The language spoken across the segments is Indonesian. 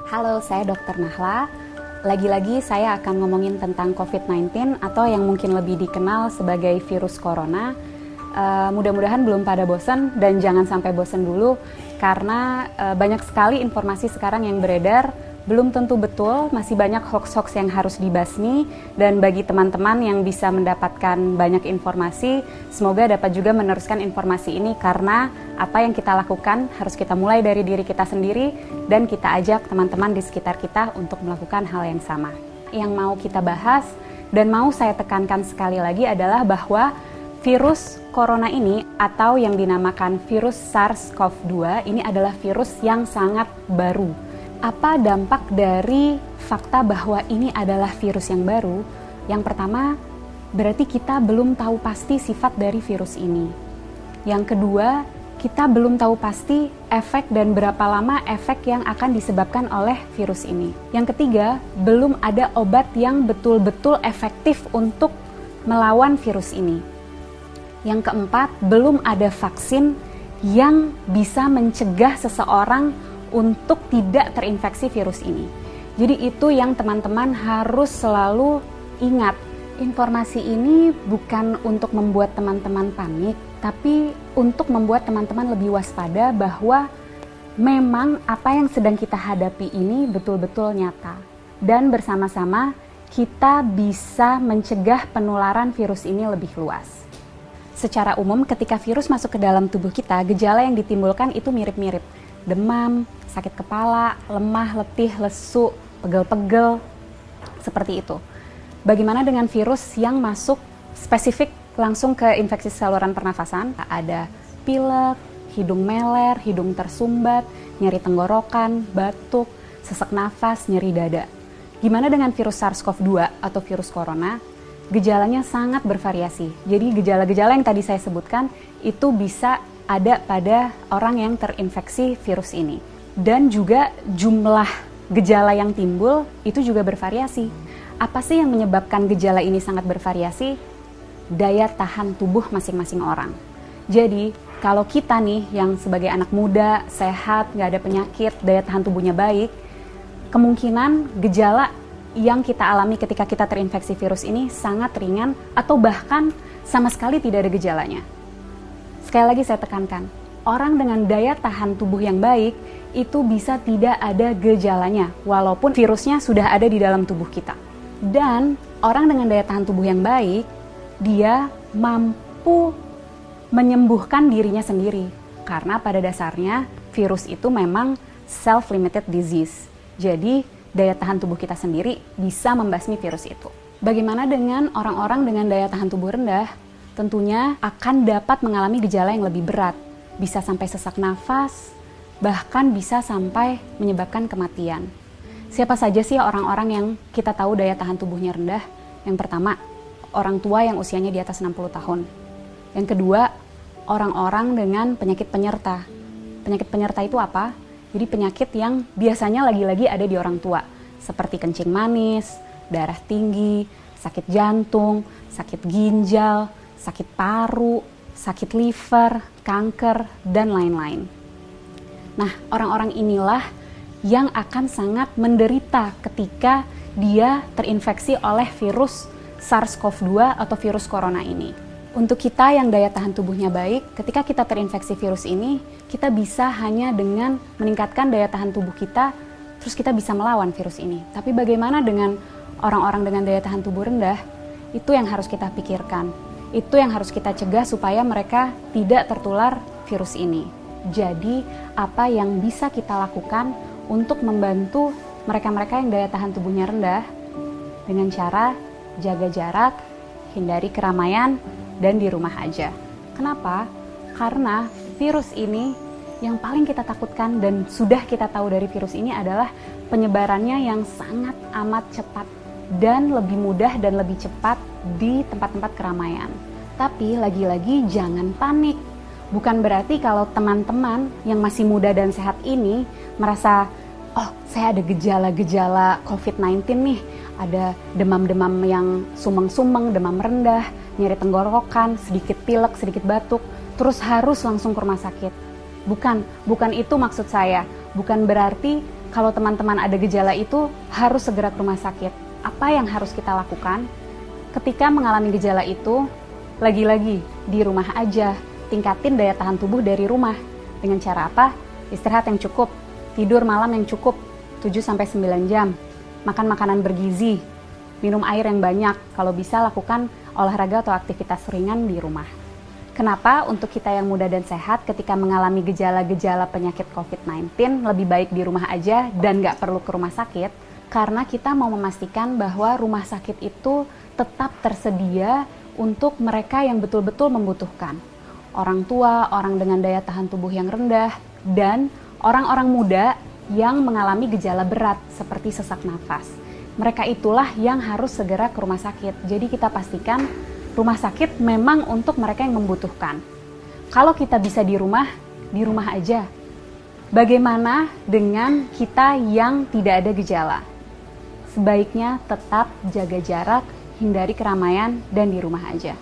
Halo, saya Dr. Nahla. Lagi-lagi saya akan ngomongin tentang COVID-19 atau yang mungkin lebih dikenal sebagai virus corona. Mudah-mudahan belum pada bosan dan jangan sampai bosan dulu karena banyak sekali informasi sekarang yang beredar, belum tentu betul, masih banyak hoax-hoax yang harus dibasmi, dan bagi teman-teman yang bisa mendapatkan banyak informasi, semoga dapat juga meneruskan informasi ini karena apa yang kita lakukan harus kita mulai dari diri kita sendiri dan kita ajak teman-teman di sekitar kita untuk melakukan hal yang sama. Yang mau kita bahas dan mau saya tekankan sekali lagi adalah bahwa virus corona ini atau yang dinamakan virus SARS-CoV-2 ini adalah virus yang sangat baru. Apa dampak dari fakta bahwa ini adalah virus yang baru? Yang pertama, berarti kita belum tahu pasti sifat dari virus ini. Yang kedua, kita belum tahu pasti efek dan berapa lama efek yang akan disebabkan oleh virus ini. Yang ketiga, belum ada obat yang betul-betul efektif untuk melawan virus ini. Yang keempat, belum ada vaksin yang bisa mencegah seseorang untuk tidak terinfeksi virus ini. Jadi itu yang teman-teman harus selalu ingat. Informasi ini bukan untuk membuat teman-teman panik, tapi untuk membuat teman-teman lebih waspada bahwa memang apa yang sedang kita hadapi ini betul-betul nyata. Dan bersama-sama kita bisa mencegah penularan virus ini lebih luas. Secara umum ketika virus masuk ke dalam tubuh kita, gejala yang ditimbulkan itu mirip-mirip. Demam, sakit kepala, lemah, letih, lesu, pegel-pegel, seperti itu. Bagaimana dengan virus yang masuk spesifik langsung ke infeksi saluran pernafasan? Ada pilek, hidung meler, hidung tersumbat, nyeri tenggorokan, batuk, sesak nafas, nyeri dada. Gimana dengan virus SARS-CoV-2 atau virus corona? Gejalanya sangat bervariasi. Jadi gejala-gejala yang tadi saya sebutkan itu bisa ada pada orang yang terinfeksi virus ini. Dan juga jumlah gejala yang timbul itu juga bervariasi. Apa sih yang menyebabkan gejala ini sangat bervariasi? Daya tahan tubuh masing-masing orang. Jadi kalau kita nih yang sebagai anak muda, sehat, nggak ada penyakit, daya tahan tubuhnya baik, kemungkinan gejala yang kita alami ketika kita terinfeksi virus ini sangat ringan atau bahkan sama sekali tidak ada gejalanya. Sekali lagi saya tekankan, orang dengan daya tahan tubuh yang baik itu bisa tidak ada gejalanya walaupun virusnya sudah ada di dalam tubuh kita. Dan orang dengan daya tahan tubuh yang baik, dia mampu menyembuhkan dirinya sendiri karena pada dasarnya virus itu memang self-limited disease. Jadi daya tahan tubuh kita sendiri bisa membasmi virus itu. Bagaimana dengan orang-orang dengan daya tahan tubuh rendah? Tentunya akan dapat mengalami gejala yang lebih berat, bisa sampai sesak nafas, bahkan bisa sampai menyebabkan kematian. Siapa saja sih orang-orang yang kita tahu daya tahan tubuhnya rendah? Yang pertama, orang tua yang usianya di atas 60 tahun. Yang kedua, orang-orang dengan penyakit penyerta. Penyakit penyerta itu apa? Jadi penyakit yang biasanya lagi-lagi ada di orang tua, seperti kencing manis, darah tinggi, sakit jantung, sakit ginjal, sakit paru, sakit liver, kanker, dan lain-lain. Nah, orang-orang inilah yang akan sangat menderita ketika dia terinfeksi oleh virus SARS-CoV-2 atau virus corona ini. Untuk kita yang daya tahan tubuhnya baik, ketika kita terinfeksi virus ini, kita bisa hanya dengan meningkatkan daya tahan tubuh kita, terus kita bisa melawan virus ini. Tapi bagaimana dengan orang-orang dengan daya tahan tubuh rendah? Itu yang harus kita pikirkan. Itu yang harus kita cegah supaya mereka tidak tertular virus ini. Jadi, apa yang bisa kita lakukan untuk membantu mereka-mereka yang daya tahan tubuhnya rendah? Dengan cara jaga jarak, hindari keramaian, dan di rumah aja. Kenapa? Karena virus ini yang paling kita takutkan dan sudah kita tahu dari virus ini adalah penyebarannya yang sangat amat cepat dan lebih mudah dan lebih cepat di tempat-tempat keramaian. Tapi lagi-lagi jangan panik. Bukan berarti kalau teman-teman yang masih muda dan sehat ini merasa, oh saya ada gejala-gejala COVID-19 nih, ada demam-demam yang sumeng-sumeng, demam rendah, nyeri tenggorokan, sedikit pilek, sedikit batuk, terus harus langsung ke rumah sakit. Bukan itu maksud saya. Bukan berarti Kalau teman-teman ada gejala itu, harus segera ke rumah sakit. Apa yang harus kita lakukan? Ketika mengalami gejala itu, lagi-lagi di rumah aja, tingkatin daya tahan tubuh dari rumah. Dengan cara apa? Istirahat yang cukup, tidur malam yang cukup, 7-9 jam, makan makanan bergizi, minum air yang banyak, kalau bisa lakukan olahraga atau aktivitas ringan di rumah. Kenapa untuk kita yang muda dan sehat ketika mengalami gejala-gejala penyakit COVID-19 lebih baik di rumah aja dan nggak perlu ke rumah sakit? Karena kita mau memastikan bahwa rumah sakit itu tetap tersedia untuk mereka yang betul-betul membutuhkan. Orang tua, orang dengan daya tahan tubuh yang rendah, dan orang-orang muda yang mengalami gejala berat seperti sesak nafas. Mereka itulah yang harus segera ke rumah sakit. Jadi kita pastikan rumah sakit memang untuk mereka yang membutuhkan. Kalau kita bisa di rumah aja. Bagaimana dengan kita yang tidak ada gejala? Sebaiknya tetap jaga jarak, hindari keramaian, dan di rumah aja.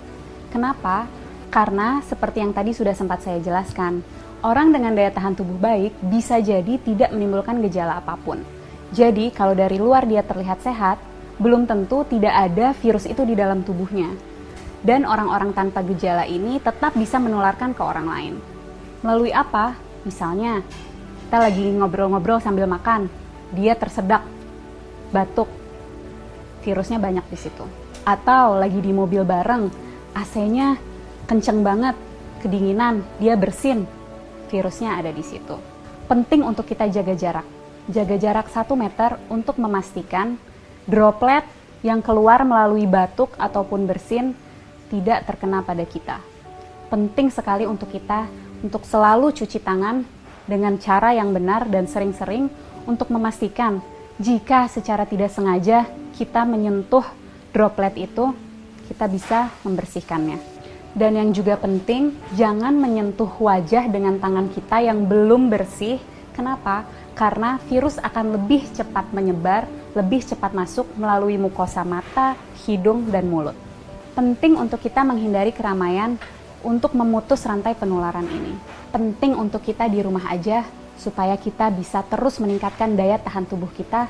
Kenapa? Karena seperti yang tadi sudah sempat saya jelaskan, orang dengan daya tahan tubuh baik bisa jadi tidak menimbulkan gejala apapun. Jadi kalau dari luar dia terlihat sehat, belum tentu tidak ada virus itu di dalam tubuhnya. Dan orang-orang tanpa gejala ini tetap bisa menularkan ke orang lain. Melalui apa? Misalnya, kita lagi ngobrol-ngobrol sambil makan, dia tersedak, batuk, virusnya banyak di situ. Atau lagi di mobil bareng, AC-nya kenceng banget, kedinginan, dia bersin, virusnya ada di situ. Penting untuk kita jaga jarak 1 meter untuk memastikan droplet yang keluar melalui batuk ataupun bersin tidak terkena pada kita. Penting sekali untuk kita untuk selalu cuci tangan dengan cara yang benar dan sering-sering untuk memastikan jika secara tidak sengaja kita menyentuh droplet itu, kita bisa membersihkannya. Dan yang juga penting, jangan menyentuh wajah dengan tangan kita yang belum bersih. Kenapa? Karena virus akan lebih cepat menyebar, lebih cepat masuk melalui mukosa mata, hidung, dan mulut. Penting untuk kita menghindari keramaian untuk memutus rantai penularan ini. Penting untuk kita di rumah aja supaya kita bisa terus meningkatkan daya tahan tubuh kita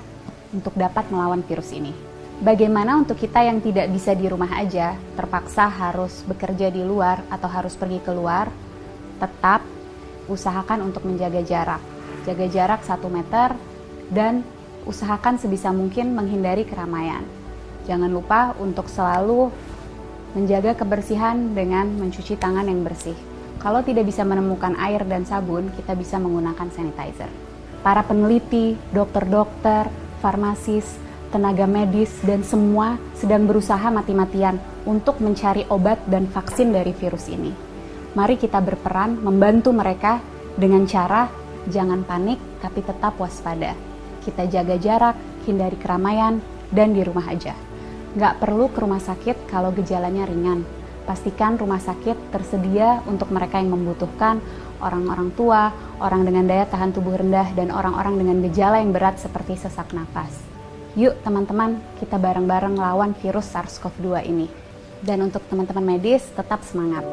untuk dapat melawan virus ini. Bagaimana untuk kita yang tidak bisa di rumah aja, terpaksa harus bekerja di luar atau harus pergi keluar, tetap usahakan untuk menjaga jarak. Jaga jarak 1 meter dan usahakan sebisa mungkin menghindari keramaian. Jangan lupa untuk selalu menjaga kebersihan dengan mencuci tangan yang bersih. Kalau tidak bisa menemukan air dan sabun, kita bisa menggunakan sanitizer. Para peneliti, dokter-dokter, farmasis, tenaga medis, dan semua sedang berusaha mati-matian untuk mencari obat dan vaksin dari virus ini. Mari kita berperan membantu mereka dengan cara jangan panik tapi tetap waspada. Kita jaga jarak, hindari keramaian, dan di rumah aja. Nggak perlu ke rumah sakit kalau gejalanya ringan. Pastikan rumah sakit tersedia untuk mereka yang membutuhkan, orang-orang tua, orang dengan daya tahan tubuh rendah, dan orang-orang dengan gejala yang berat seperti sesak nafas. Yuk teman-teman, kita bareng-bareng lawan virus SARS-CoV-2 ini. Dan untuk teman-teman medis, tetap semangat.